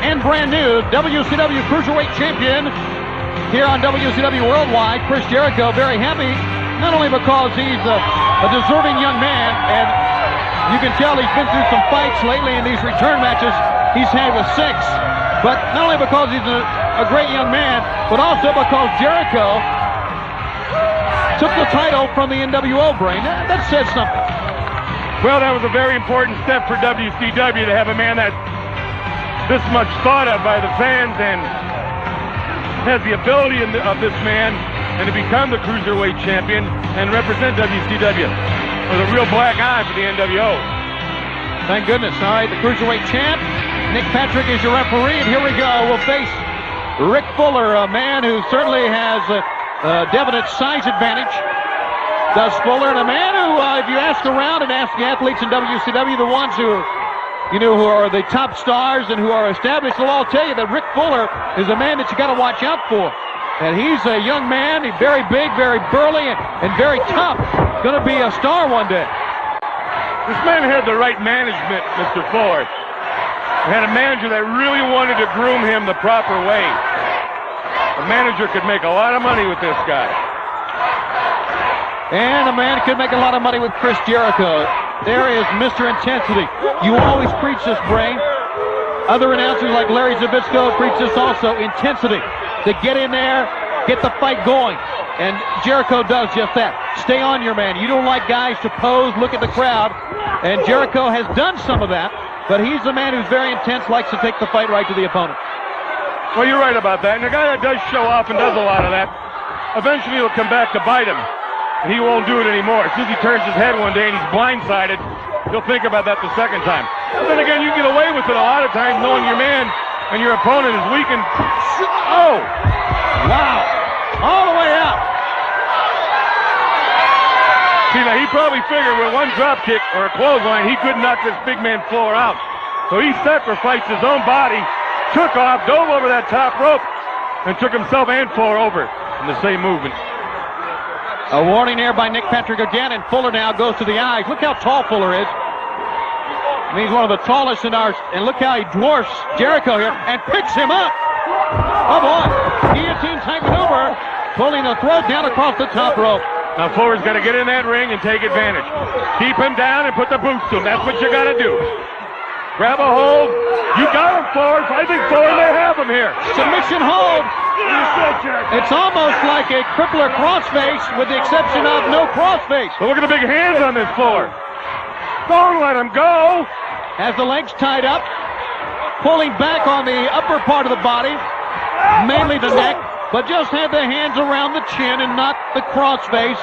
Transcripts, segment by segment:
and brand new WCW Cruiserweight Champion here on WCW Worldwide. Chris Jericho, very happy, not only because he's a deserving young man, and you can tell he's been through some fights lately in these return matches he's had with 6, but not only because he's a great young man, but also because Jericho took the title from the NWO, Brain. That says something. Well, that was a very important step for WCW to have a man that's this much thought of by the fans and has the ability of this man and to become the Cruiserweight Champion and represent WCW with a real black eye for the NWO. Thank goodness. All right, the Cruiserweight Champ, Nick Patrick is your referee, and here we go. We'll face Rick Fuller, a man who certainly has a definite size advantage. Does Fuller, and a man who, if you ask around and ask the athletes in WCW, the ones who, you know, who are the top stars and who are established, they'll all tell you that Rick Fuller is a man that you got to watch out for. And he's a young man, he's very big, very burly, and very tough. Going to be a star one day. This man had the right management, Mr. Fuller. He had a manager that really wanted to groom him the proper way. A manager could make a lot of money with this guy. And a man could make a lot of money with Chris Jericho. There is Mr. Intensity. You always preach this, Brain. Other announcers like Larry Zbyszko preach this also. Intensity. To get in there, get the fight going. And Jericho does just that. Stay on your man. You don't like guys to pose, look at the crowd. And Jericho has done some of that. But he's the man who's very intense, likes to take the fight right to the opponent. Well, you're right about that. And a guy that does show off and does a lot of that, eventually he'll come back to bite him. And he won't do it anymore. As soon as he turns his head one day and he's blindsided, he'll think about that the second time. But then again, you get away with it a lot of times knowing your man and your opponent is weak and... Oh! Wow! All the way out. See, now he probably figured with one drop kick or a clothesline, he could knock this big man Fuller out. So he sacrificed his own body, took off, dove over that top rope, and took himself and Fuller over in the same movement. A warning there by Nick Patrick again, and Fuller now goes to the eyes. Look how tall Fuller is. I mean, he's one of the tallest in ours, and look how he dwarfs Jericho here and picks him up. Oh boy, guillotine type maneuver, pulling the throat down across the top rope. Now Fuller's got to get in that ring and take advantage. Keep him down and put the boots to him. That's what you got to do. Grab a hold. You got him, Fuller. I think Fuller may have him here. Submission hold. It's almost like a crippler crossface with the exception of no crossface. But look at the big hands on this Fuller. Don't let him go. Has the legs tied up, pulling back on the upper part of the body, mainly the neck, but just had the hands around the chin and not the crossface.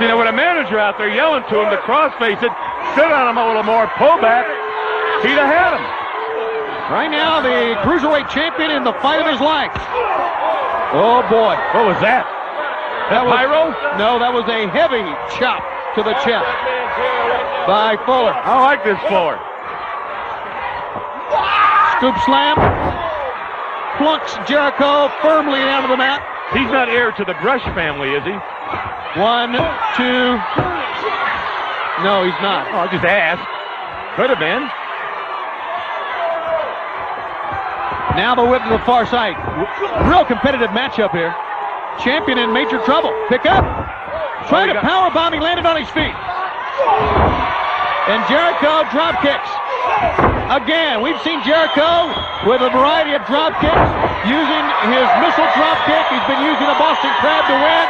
See, now with a manager out there yelling to him to crossface it, sit on him a little more, pull back, he'd have had him. Right now, the Cruiserweight Champion in the fight of his life. Oh, boy. What was that? That was pyro? No, that was a heavy chop to the chest by Fuller. I like this Fuller. Scoop slam. Plunks Jericho firmly down to the mat. He's not heir to the Brush family, is he? 1, 2. No, he's not. Oh, just ask. Could have been. Now the whip to the far side. Real competitive matchup here. Champion in major trouble. Pick up. Trying to powerbomb. He landed on his feet. And Jericho drop kicks. Again, we've seen Jericho with a variety of drop kicks, using his missile drop kick. He's been using a Boston Crab to win.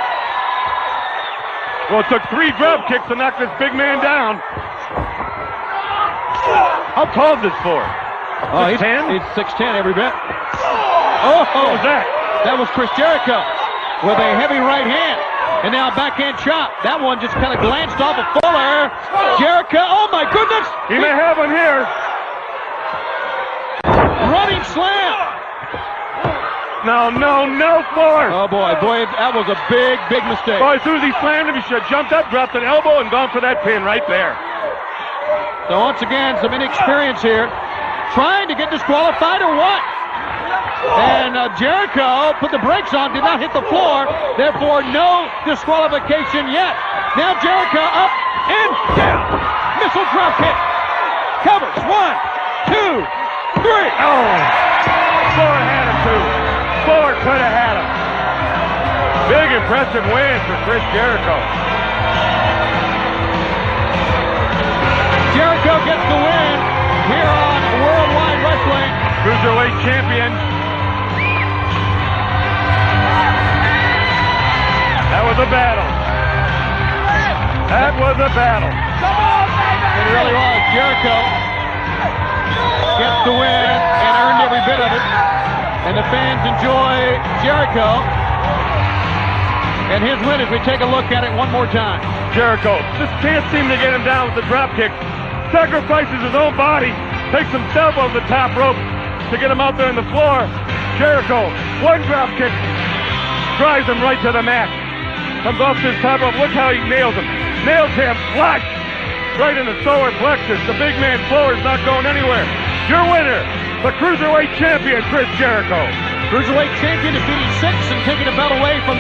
Well, it took 3 drop kicks to knock this big man down. How tall is this for? Oh, he's 6'10", every bit. Oh, what was that? That was Chris Jericho with a heavy right hand. And now a backhand chop. That one just kind of glanced off of Fuller. Jericho, oh my goodness! He may have one here. Running slam. No, Fuller. Oh boy, that was a big mistake. Boy, as soon as he slammed him, he should have jumped up, dropped an elbow, and gone for that pin right there. So once again, some inexperience here. Trying to get disqualified or what? And Jericho put the brakes on, did not hit the floor, therefore no disqualification yet. Now Jericho up and down. Missile drop kick. Covers. 1, 2, 3. Oh! impressive win for Chris Jericho. Jericho gets the win here on Worldwide Wrestling. Cruiserweight champion. That was a battle. That was a battle. It really was. Jericho gets the win and earned every bit of it. And the fans enjoy Jericho and his win as we take a look at it one more time. Jericho just can't seem to get him down with the drop kick. Sacrifices his own body, takes himself over the top rope to get him out there on the floor. Jericho, one drop kick, drives him right to the mat. Comes off his top rope. Look how he nails him. Nails him flush right in the solar plexus. The big man floor is not going anywhere. Your winner, the Cruiserweight champion, Chris Jericho. Cruiserweight champion defeating 6 and taking the belt away from